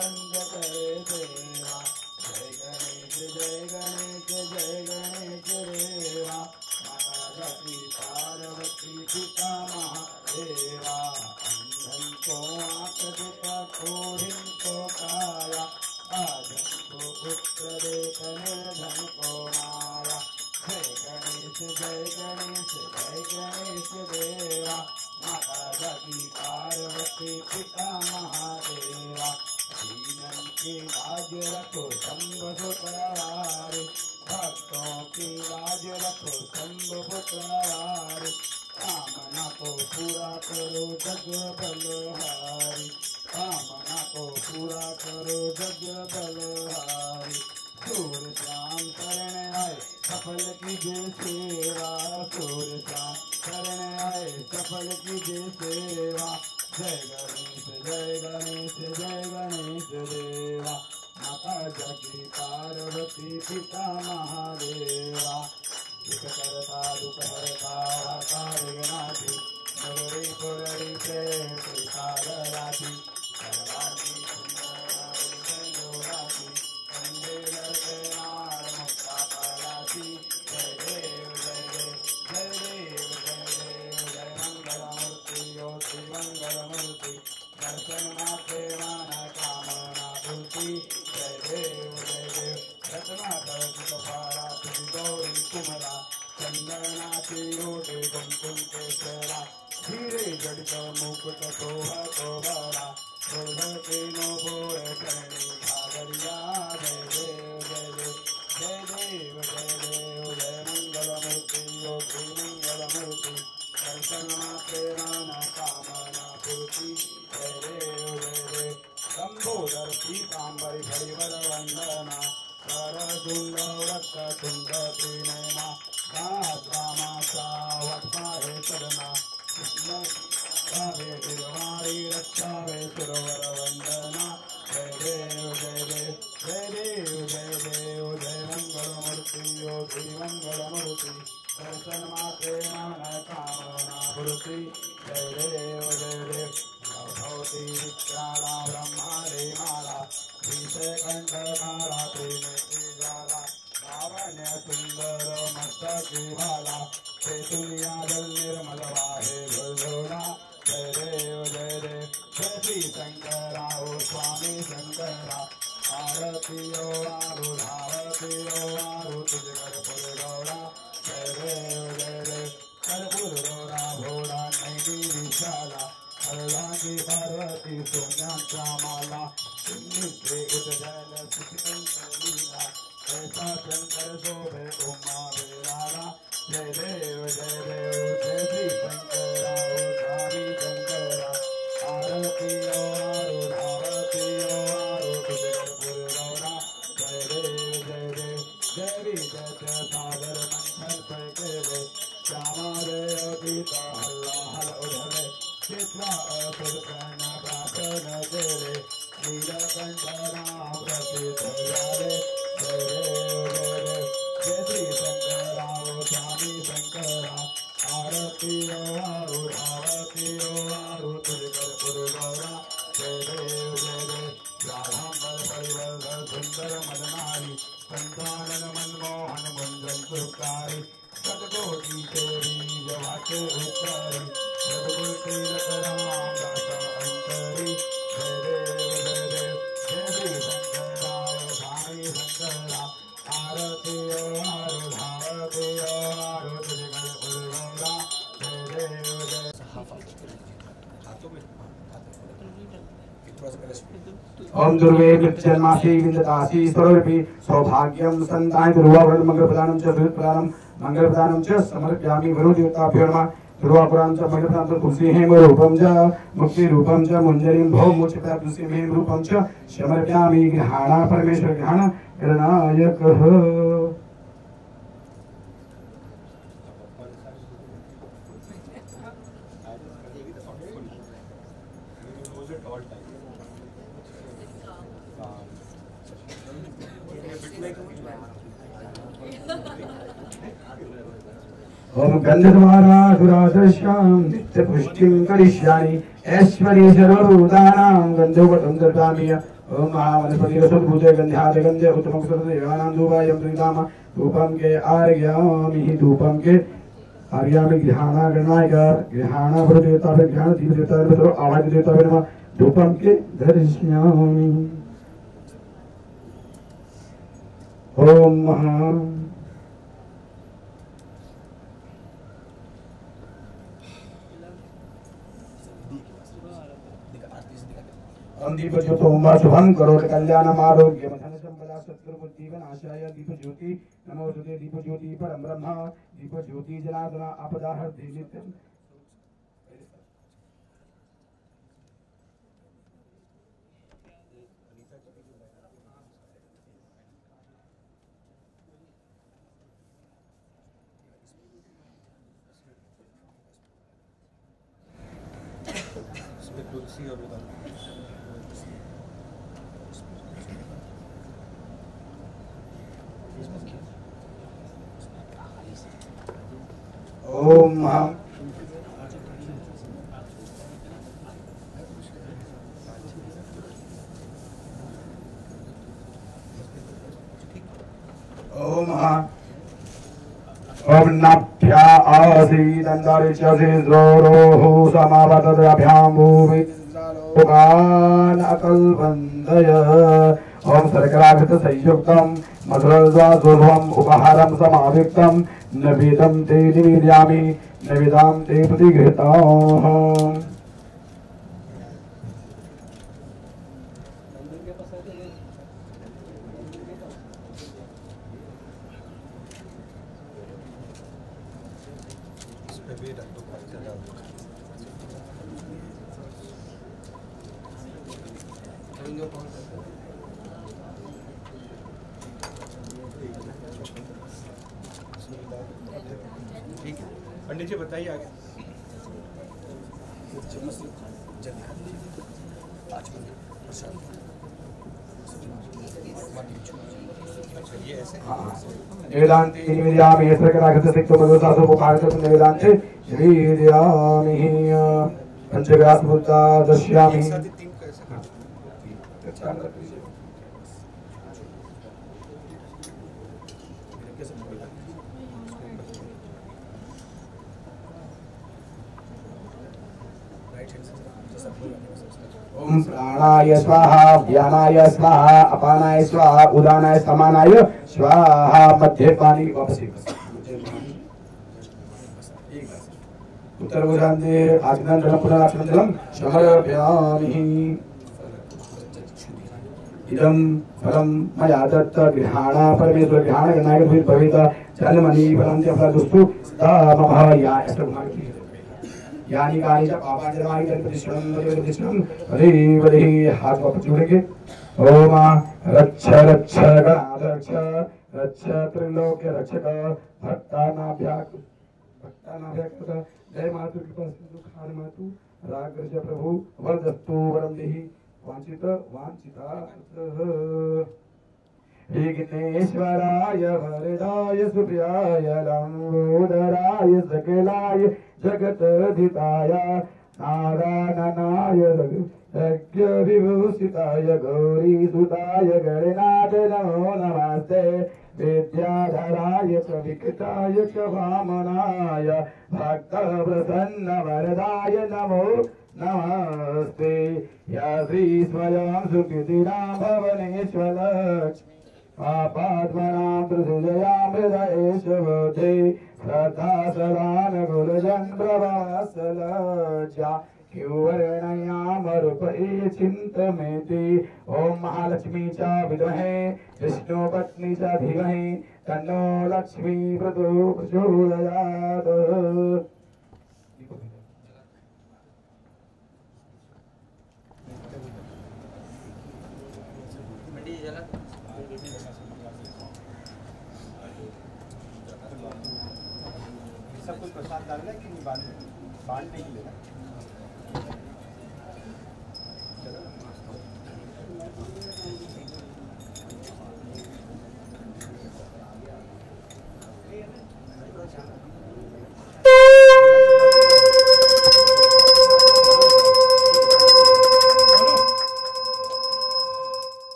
कंद करे देवा जय गणेश जय गणेश देवा माता जाति पार्वती पिता महादेवा अंधन को आंख दिखा कोढ़िन को काया आधन को पुत्र देखने धन को माया जय गणेश देवा माता जाति पार्वती पिता महादेवा दीनन की लाज रखो शंभ पुत्रवारे भक्तों की लाज रखो शंभ पुत्रवारे कामना को पूरा करो जग बलहारी कामना को पूरा करो जग बलहारी सूर्य श्याम शरण आए सफल कीजिए सेवा सूर्य श्याम शरण आए सफल कीजिए सेवा जय गणेश देवा माता जगी पार्वती पिता महादेवा दुख करता दुख हरता विघ्नाशी नगरी पुररी प्रेम सागराची सर्वांगी सुंदराची कंदे लड़के नार मुक्ता पराची जय देव जय मंगल मूर्ति योति मंगल मूर्ति दर्शन मात्रे मान कामना पूर्ति जय देव रत्ना दर्शित पारा तुझी गौरी कुमरा चंदनाची योटे कुमकुम केसरा धीरे जडित मुकुट शोभा शोभरा दुर्भके नो बोर करणी भागरिया जय देव जय मंगल मूर्ति योगी मंगल मूर्ति दर्शन मात्रे मान कामना पूर्ति जय देव लंबोदर पीतांबरी परिवर वंदना कर सुंद रक्त सुंद त्रिनयना रामाचा वटमाहे चरना कृष्ण गिरवारी रक्षावे सुरवर वंदना जय देव जय मंगल मूर्ति योगी मंगल मूर्ति दर्शन मात्रे मान कामना पूर्ति जय देव भवती वित्राणा ब्रह्माणे माला विषय कंठधारा त्रिनेत्री ज्वाला लावण्य सुंदर मस्तकी भाला चैतुनिया जल निर्मल वाहे भुजोड़ा जय देव जय श्री शंकरा ओ स्वामी शंकरा आरती ओ आरुधावती ओ आरु तुझ कर्पूर गौड़ा जय देव कर्पूर गौड़ा भोला नैनी विशाला हरलांगी पार्वती सोन्याच्या माला सिंधुचे उदजल सुखीला ऐसा शंकर शोभे उमा बेलाला जय देव जय श्री शंकरा ओ स्वामी शंकरा आरती ओ आरुधावती ओ आरु तुझ कर्पूर गौड़ा जय देव जय सागर मंथन पैकेले श्यामादय गीता हल्ला हल उधले चित्रा पुरकन प्रार्थन तेरे नीलकंठ नाम प्रसिद्ध जाले जय श्री शंकरा ओ स्वामी शंकरा आरती ओ आरुधावती ओ आरु तुझ कर्पूर गौड़ा जय देव राधांबर परिवर्धन सुंदर मदनारी संतानन मनमोहन मुंजन सुखारी सतकोटि तेरी जवाचे उत्तरी सदगुरु तिलक राम दासा अंतरी जय देव श्री शंकरा स्वामी शंकरा आरती ओ आरुधावती ओ आरु तुझ कर्पूर गौड़ा जय देव ओम दुर्वे जन्मासी विंदतासी सर्वपि सौभाग्यम संतान दुर्वावरण मंगल प्रदानम च विरुद्ध प्रदानम मंगल प्रदानम च समर्पयामि वरुण देवताभ्यो नमः दुर्वापुरां च मंगल प्रदानम तुलसीहेम रूपं च मुक्ति रूपं च मुंजरीं भव मोक्षप्रदा तुलसीहेम रूपं च समर्पयामि गृहाणा परमेश्वर गृहाण गणनायकः ओम गंधद्वारा सुरादर्श्यां नित्यपुष्टिं करिष्यामि ऐश्वर्य सर्वभूतानां गन्धोपतं ददामि ओम महावनस्पति रसोद भूते गंध्याद गंधे उत्तमं सुरते यानां धूपायं त्रिनाम धूपम के आर्यामि धूपम के आर्यामि गृहाणा गृहाणा भृदेवता गृहाण दीप देवता सर्व आवाज देवता नमः धूपम के दर्शयामि ओम महा दीप ज्योतिर्मय शुभं करोति कल्याणम् आरोग्यं धन संपदा सत्सर्वबुद्धि विनाशाय दीप ज्योति नमोस्तुते दीप ज्योति परम ब्रह्म दीप ज्योति जनार्दन आपदाहर्ति नित्यं ओम ओम नभ्या आसीदंदारिच्यसे द्रोरोः समावतद्भ्यां भूमि लोकान् अकल्पन्दय ओम सर्कराघृत संयुक्तं मधुरस्वादोभम् उपहारं समाविक्तं नवेदं ते निवेदयामि नवेदां ते प्रतिगृहीताम् पंडित जी बताइए आगे। वेदांते निवेदयामि सर्कराघृत सिक्तो मधुसासो उपहारं निवेदांते निवेदयामि पंचग्रास मूर्ता दर्शयामि ओम प्राणाय स्वाहा व्यानाय स्वाहा अपानाय स्वाहा उदानाय समानाय स्वाहा मध्य पानी वापस उत्तर भुजान्ते आग्नेय जलम पुनराचमन जलम समर्पयामि इदं फलं मया दत्त गृहाणा परमेश्वर गृहाण गणाय भवेत जन्मनि फलं च फलदुस्तु मम या यानी कानी च पापांजलमानि प्रतिष्ठम हरि हाथ वापस जोड़ेंगे ओम रक्ष रक्ष गणाध्यक्ष रक्ष त्रिलोक्य रक्षक भक्तानाभ्याक जय मातु कृपा सिंधु खान मातु राग गज प्रभु वरदस्तु वरम देहि वांछित वांछिता विघ्नेश्वराय वरदाय सुप्रियाय लंबोदराय सकलाय जगतधिताय नारायणाय यज्ञ विभूषिताय गौरीसुताय गणनाथ नमो नमस्ते विद्याधराय च विकटाय च वामनाय भक्तप्रसन्न वरदाय नमो नमस्ते या श्री स्वयं सुकृतिनां भवनेश्वर पापात्मनां प्रसुजयां हृदयेशवते श्रद्धा सदानुकूलजन् प्रवासलज्जा वर्णयामरूपे चिन्तमेति ओम महालक्ष्मी च विद्महे विष्णुपत्नी च धीमहि तन्नो लक्ष्मी प्रचोदयात् सब कुछ प्रसाद डालना है कि नहीं बांटने के लिए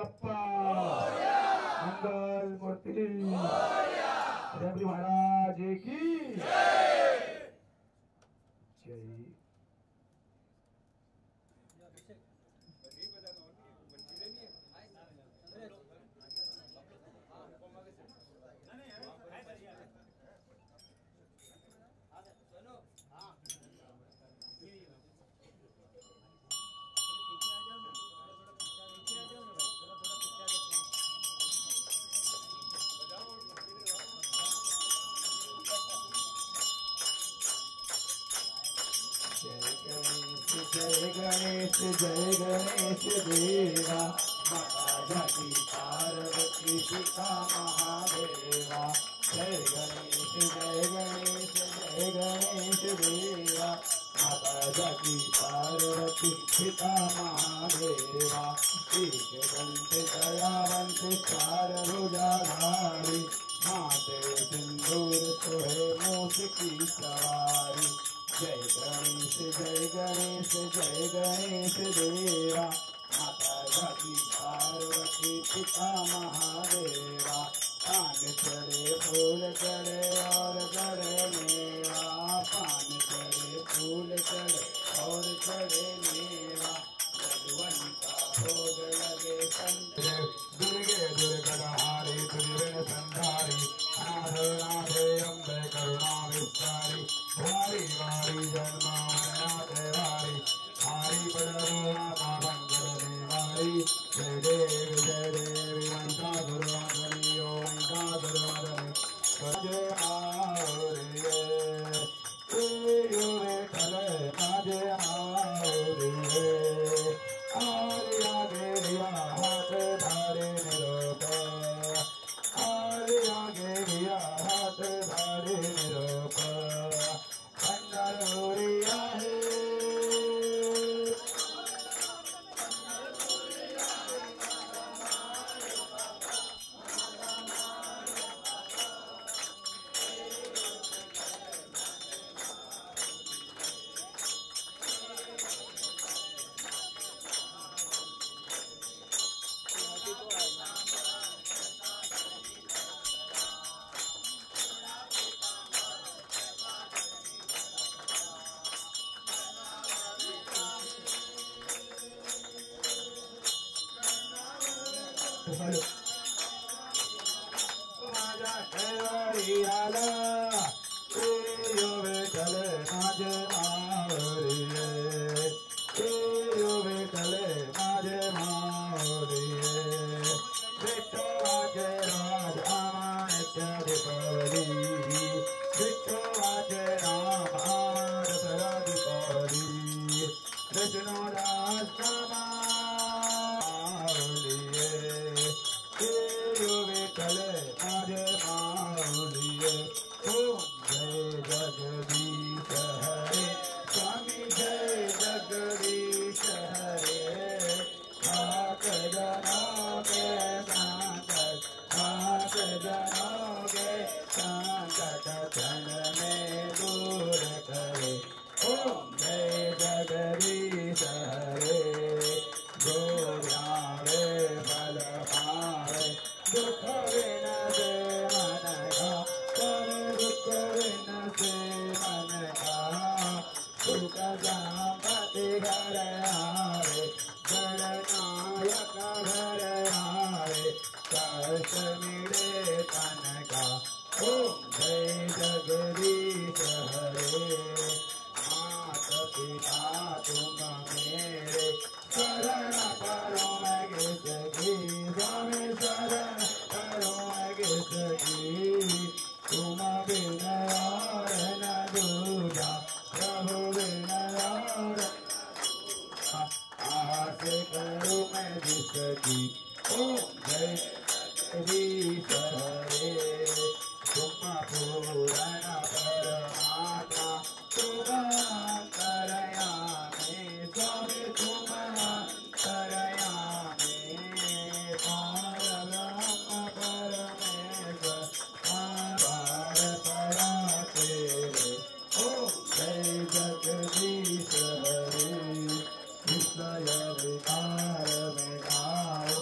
बाप्पा मंगल मूर्ति रेवड़ी महाराज की जय। जय गणेश देवा माता जगती पार्वती पिता महादेवा। जय गणेश देवा माता जगती पार्वती पिता महादेवा। एक दंत दयावंत चार भुजाधारी माते सिंदूर सोहे मूस की सवारी। जय गणेश देवा माता जगती पार्वती पिता महादेवा। पान चढ़े फूल चढ़े और चढ़े मेवा पान चढ़े फूल चढ़े और चढ़े मेवा। भगवान का भोग लगे संत दुर्गे दुर्गहारी दुर्गण संधारी नाथ नाथे अम्बे करुणा विस्तारी। वारी वारी जन्मा मरणाते वारी हारी पडरुणा मंगल देवारी। जय देवी मंत्रा दुर्वाधनी ओ मंत्रा दुर्वाधनी जय आवरिये युवे खले माजे आवरिये। आर्या गेरिया हाथ धारे निरोप आर्या गेरिया हाथ धारे निरोप पंडरोरिया है माझा शेवरी आला युवे चले माझे मावरिये युवे चले माझे मावरिये। विठ्ठलाचे राज आमान्य दीपावली विठ्ठलाचे नाम आमान दसरा दीपावली। कृष्णदास मावलिये युवे चले माझे मावलिये। ओम जय जगदीश हरे स्वामी जय जगदीश हरे। हाथ जनोगे संकट हाथ जनोगे संकट क्षण में दूर करे। ओम जय जगदीश हरे जो ध्यावे फल पावे दुख विन से मन का कर दुख विन से मन का। सुख जापति घर आवे गणनायक घर आवे कष्ट मिले तन का। ओम जय जगदीश हरे मात पिता तुम मेरे शरण करो मैं किसकी स्वामी शरण करो मैं किसकी। तुम बिन और न दूजा प्रभु बिन और आस करूं मैं जिसकी। ओम जय जगदीश हरे तुम पूर्ण परमात्मा तुम अंतर्यामी स्वामी तुम अंतर्यामी परब्रह्म परमेश्वर पार पराते। ओम जय जगदीश हरे विषय विकार में गाओ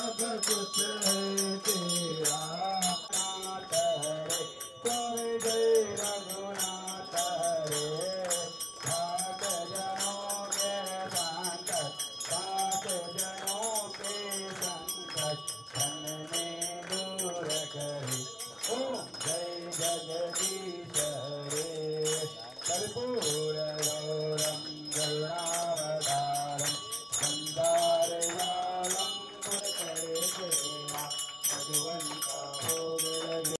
सब कुछ है तेरा नाथ रे स्वामी जय रघुनाथ रे सात जनों के संकट सात जनों के संकट धन में दूर करे ओम जय जगदीश हरे कर्पूर